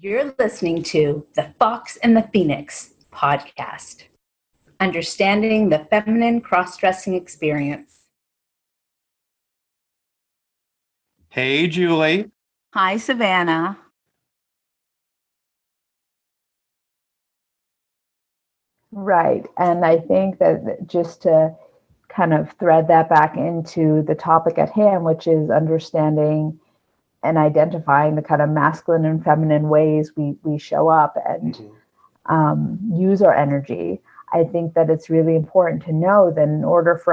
You're listening to the Fox and the Phoenix podcast, understanding the feminine cross-dressing experience. Hey, Julie. Hi, Savannah. Right. And I think that just to kind of thread that back into the topic at hand, which is understanding and identifying the kind of masculine and feminine ways we show up and use our energy. I think that it's really important to know that in order for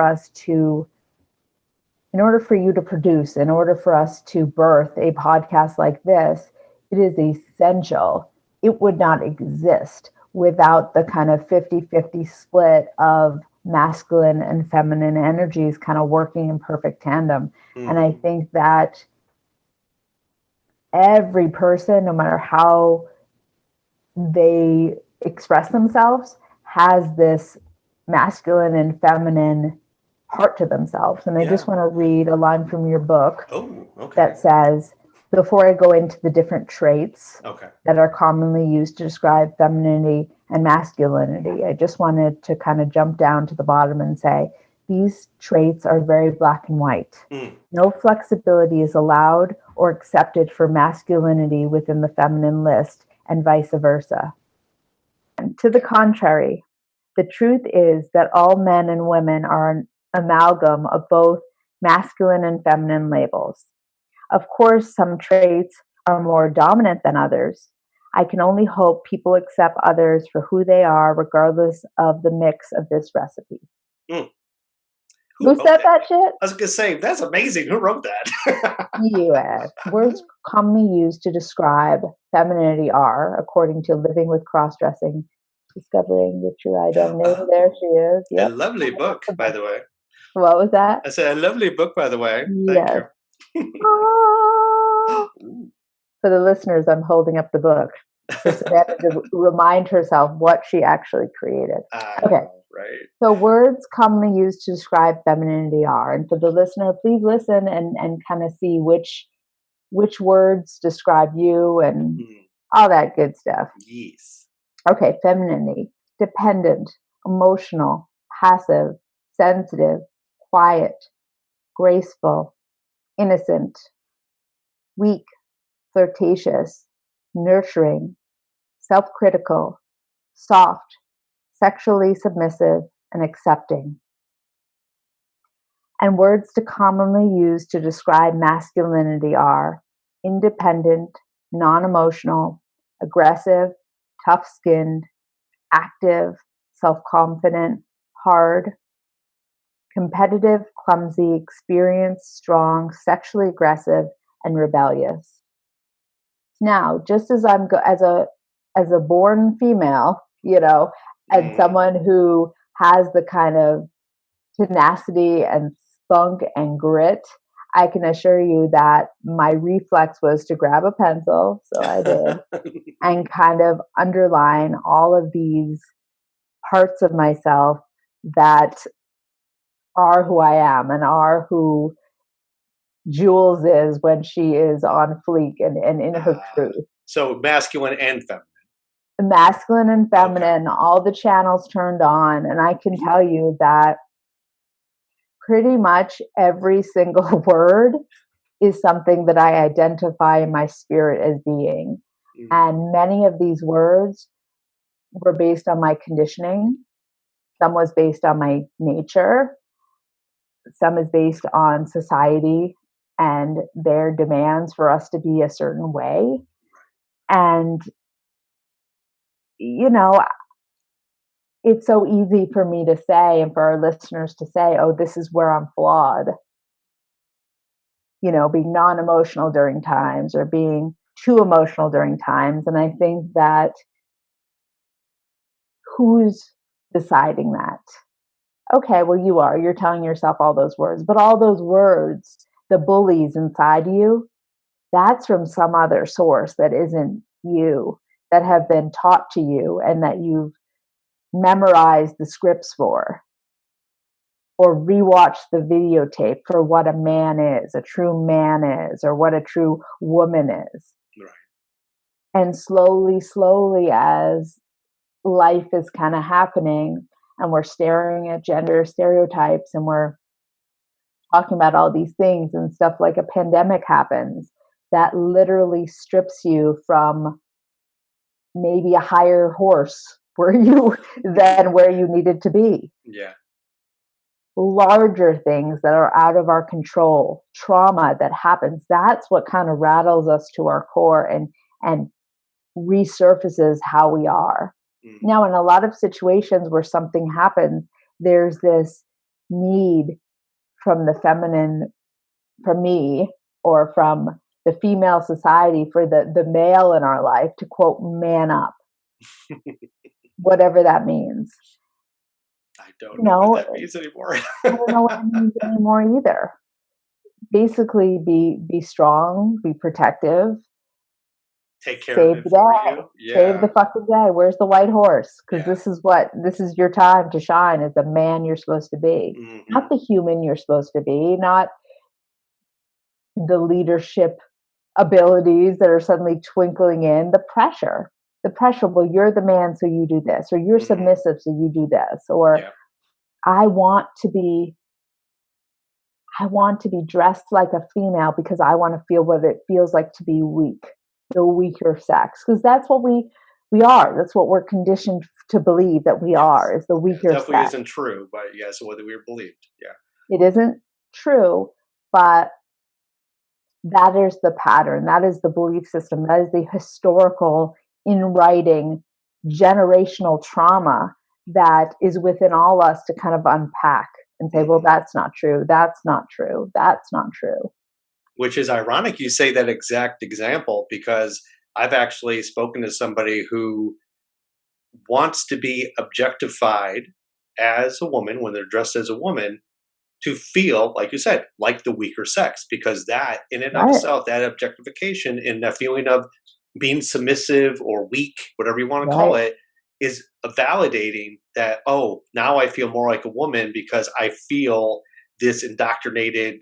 you to produce, in order for us to birth a podcast like this, it is essential. It would not exist without the kind of 50-50 split of masculine and feminine energies kind of working in perfect tandem. And I think that every person, no matter how they express themselves, has this masculine and feminine part to themselves. And I just want to read a line from your book that says, before I go into the different traits that are commonly used to describe femininity and masculinity, I just wanted to kind of jump down to the bottom and say, these traits are very black and white. No flexibility is allowed or accepted for masculinity within the feminine list, and vice versa. And to the contrary, the truth is that all men and women are an amalgam of both masculine and feminine labels. Of course, some traits are more dominant than others. I can only hope people accept others for who they are, regardless of the mix of this recipe. Who said that shit? I was going to say, that's amazing. Who wrote that? U.S. Words commonly used to describe femininity are, according to Living with Cross-Dressing, Discovering Your True Identity. There she is. Yep. A lovely book, by the way. What was that? I said, a lovely book, by the way. Thank you. Oh. For the listeners, I'm holding up the book for Savannah to remind herself what she actually created. Okay. Right. So words commonly used to describe femininity are, and for the listener, please listen and kind of see which words describe you and all that good stuff. Yes. Okay, femininity: dependent, emotional, passive, sensitive, quiet, graceful, innocent, weak, flirtatious, nurturing, self-critical, soft, sexually submissive, and accepting. And words to commonly use to describe masculinity are independent, non-emotional, aggressive, tough-skinned, active, self-confident, hard, competitive, clumsy, experienced, strong, sexually aggressive, and rebellious. Now, just as I'm as a born female, and someone who has the kind of tenacity and spunk and grit, I can assure you that my reflex was to grab a pencil, so I did, and kind of underline all of these parts of myself that are who I am and are who Jules is when she is on fleek and in her truth. So masculine and feminine. Masculine and feminine, all the channels turned on. And I can tell you that pretty much every single word is something that I identify in my spirit as being. And many of these words were based on my conditioning. Some was based on my nature. Some is based on society and their demands for us to be a certain way. And it's so easy for me to say and for our listeners to say, oh, this is where I'm flawed. Being non-emotional during times or being too emotional during times. And I think that who's deciding that? Okay, well, you're telling yourself all those words, but all those words, the bullies inside you, that's from some other source that isn't you, that have been taught to you and that you've memorized the scripts for, or rewatch the videotape for what a man is, a true man is, or what a true woman is. Right. And slowly, as life is kind of happening and we're staring at gender stereotypes and we're talking about all these things and stuff, like a pandemic happens that literally strips you from maybe a higher horse than where you needed to be. Yeah. Larger things that are out of our control, trauma that happens, that's what kind of rattles us to our core and resurfaces how we are. Mm-hmm. Now, in a lot of situations where something happens, there's this need from the feminine, from me, or from the female society for the male in our life to, quote, man up. Whatever that means. I don't know what that means anymore. I don't know what it means anymore either. Basically, be strong, be protective. Take care of it for you. Yeah. Save the fucking day. Where's the white horse? Because this is your time to shine as the man you're supposed to be. Mm-hmm. Not the human you're supposed to be, not the leadership abilities that are suddenly twinkling in, the pressure, well, you're the man, so you do this, or you're submissive, so you do this, or I want to be dressed like a female because I want to feel what it feels like to be weak, the weaker sex, because that's what we are. That's what we're conditioned to believe that we are, is the weaker sex. It definitely isn't true, but yes, whether we're believed. Yeah. It isn't true, but that is the pattern. That is the belief system. That is the historical, in writing, generational trauma that is within all us to kind of unpack and say, well, that's not true. That's not true. That's not true. Which is ironic you say that exact example, because I've actually spoken to somebody who wants to be objectified as a woman when they're dressed as a woman, to feel, like you said, like the weaker sex, because that in and of itself, that objectification and that feeling of being submissive or weak, whatever you want to call it, is validating that, oh, now I feel more like a woman because I feel this indoctrinated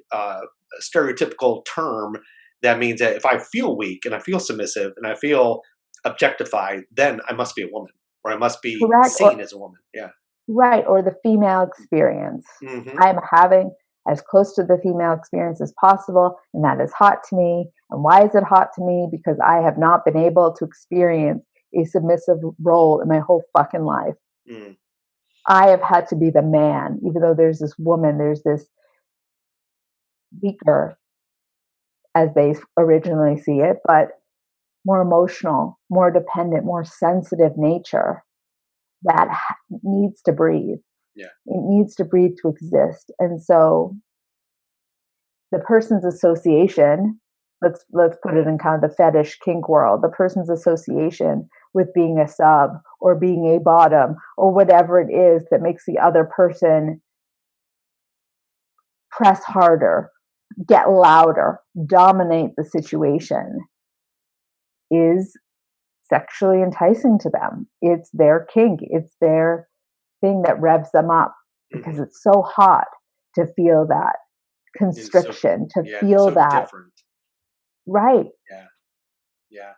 stereotypical term that means that if I feel weak and I feel submissive and I feel objectified, then I must be a woman, or I must be seen as a woman. Yeah. Right. Or the female experience. Mm-hmm. I'm having as close to the female experience as possible, and that is hot to me. And why is it hot to me? Because I have not been able to experience a submissive role in my whole fucking life. Mm. I have had to be the man, even though there's this woman, there's this weaker, as they originally see it, but more emotional, more dependent, more sensitive nature that needs to breathe. Yeah. It needs to breathe to exist. And so the person's association, let's put it in kind of the fetish kink world, the person's association with being a sub or being a bottom or whatever it is that makes the other person press harder, get louder, dominate the situation, is sexually enticing to them. It's their kink. It's their thing that revs them up because it's so hot to feel that constriction, to feel that. Different. Right. Yeah. Yeah.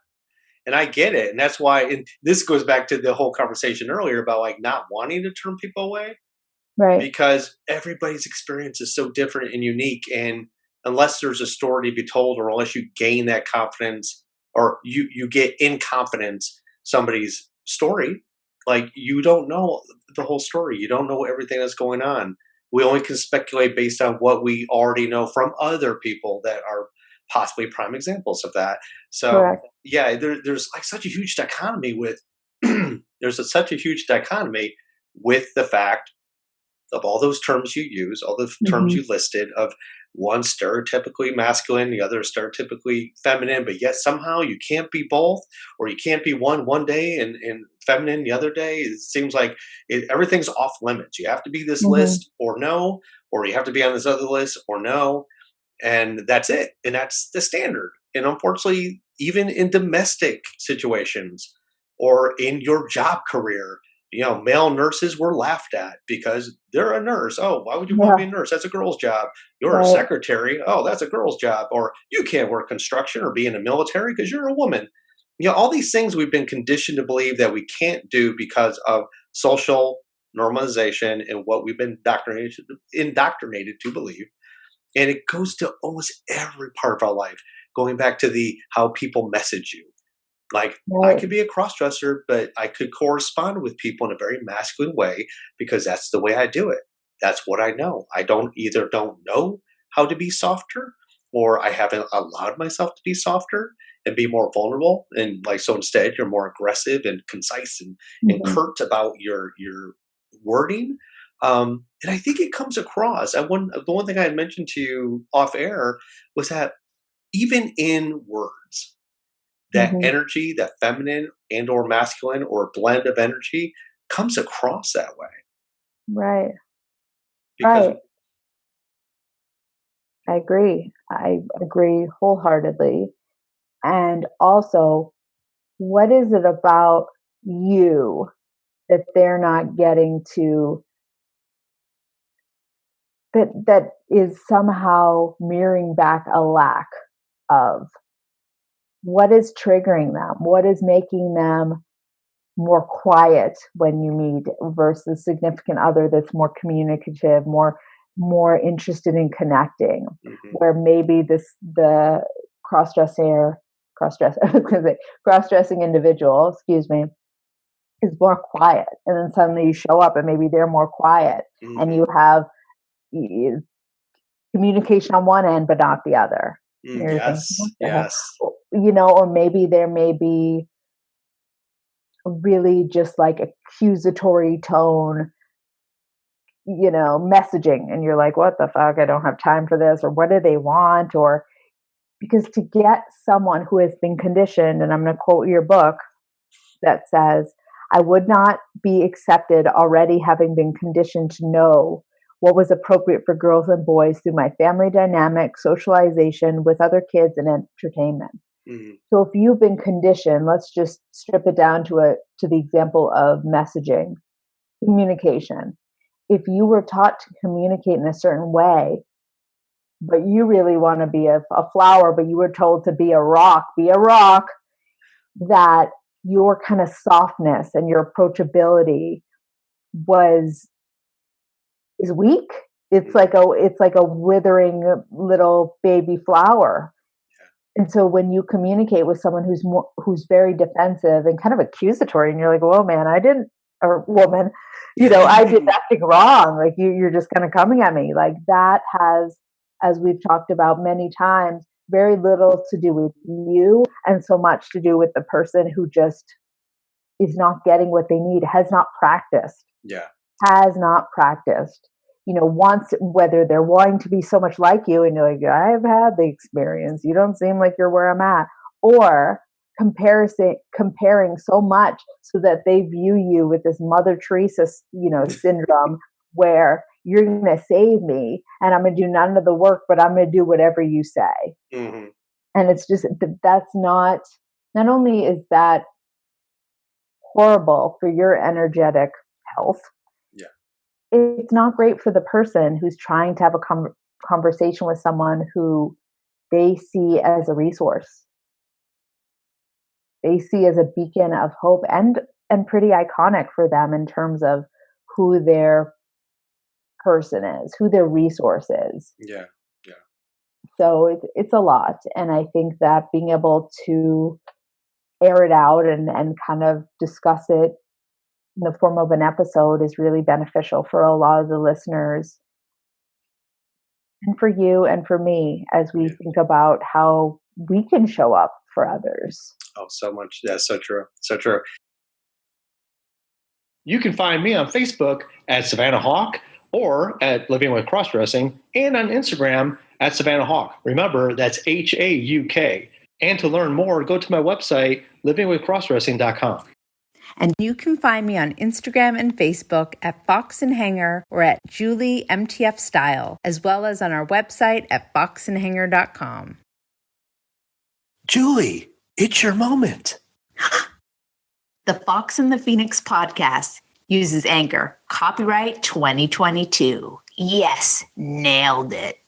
And I get it. And that's why, and this goes back to the whole conversation earlier about like not wanting to turn people away. Right. Because everybody's experience is so different and unique. And unless there's a story to be told, or unless you gain that confidence, or you get in confidence somebody's story, like you don't know the whole story. You don't know everything that's going on. We only can speculate based on what we already know from other people that are possibly prime examples of that. So correct. Yeah, there's like such a huge dichotomy with such a huge dichotomy with the fact of all those terms you use, all the terms you listed, of one stereotypically masculine, the other stereotypically feminine, but yet somehow you can't be both, or you can't be one day and feminine the other day. It seems like everything's off limits. You have to be this list or no, or you have to be on this other list or no. And that's it. And that's the standard. And unfortunately, even in domestic situations or in your job career, male nurses were laughed at because they're a nurse. Oh, why would you want to be a nurse? That's a girl's job. You're a secretary. Oh, that's a girl's job. Or you can't work construction or be in the military because you're a woman. all these things we've been conditioned to believe that we can't do because of social normalization and what we've been indoctrinated to believe. And it goes to almost every part of our life, going back to how people message you. Like, I could be a crossdresser, but I could correspond with people in a very masculine way because that's the way I do it. That's what I know. I don't know how to be softer, or I haven't allowed myself to be softer and be more vulnerable. And so instead, you're more aggressive and concise and curt about your wording. And I think it comes across. The one thing I had mentioned to you off air was that even in words, that energy, that feminine and or masculine or blend of energy comes across that way. Right. Because I agree. I agree wholeheartedly. And also, what is it about you that they're not getting to that is somehow mirroring back a lack of? What is triggering them? What is making them more quiet when you meet versus significant other that's more communicative, more interested in connecting, where maybe the cross-dressing individual, is more quiet, and then suddenly you show up and maybe they're more quiet, and you have communication on one end but not the other. Yes. Or maybe there may be really just like accusatory tone, messaging, and you're like, what the fuck, I don't have time for this, or what do they want? Or because to get someone who has been conditioned, and I'm going to quote your book that says, I would not be accepted already having been conditioned to know what was appropriate for girls and boys through my family dynamic, socialization with other kids, and entertainment. So if you've been conditioned, let's just strip it down to the example of messaging, communication. If you were taught to communicate in a certain way, but you really want to be a flower, but you were told to be a rock, that your kind of softness and your approachability is weak. It's like a withering little baby flower. And so when you communicate with someone who's very defensive and kind of accusatory, and you're like, "Well, man, I did nothing wrong. Like you're just kind of coming at me." Like that has, as we've talked about many times, very little to do with you and so much to do with the person who just is not getting what they need, has not practiced. Once, whether they're wanting to be so much like you and you're like, I've had the experience, you don't seem like you're where I'm at, or comparing so much so that they view you with this Mother Teresa, syndrome where you're going to save me and I'm going to do none of the work, but I'm going to do whatever you say. And it's just, that's not only is that horrible for your energetic health, it's not great for the person who's trying to have a conversation with someone who they see as a resource. They see as a beacon of hope and pretty iconic for them in terms of who their person is, who their resource is. Yeah. So it's a lot. And I think that being able to air it out and kind of discuss it in the form of an episode is really beneficial for a lot of the listeners, and for you and for me, as we think about how we can show up for others. Oh, so much. That's so true. So true. You can find me on Facebook at Savannah Hauk or at Living with Crossdressing, and on Instagram at Savannah Hauk. Remember, that's HAUK. And to learn more, go to my website, livingwithcrossdressing.com. And you can find me on Instagram and Facebook at Fox and Hanger or at Julie MTF Style, as well as on our website at foxandhanger.com. Julie, it's your moment. The Fox and the Phoenix podcast uses Anchor. Copyright 2022. Yes, nailed it.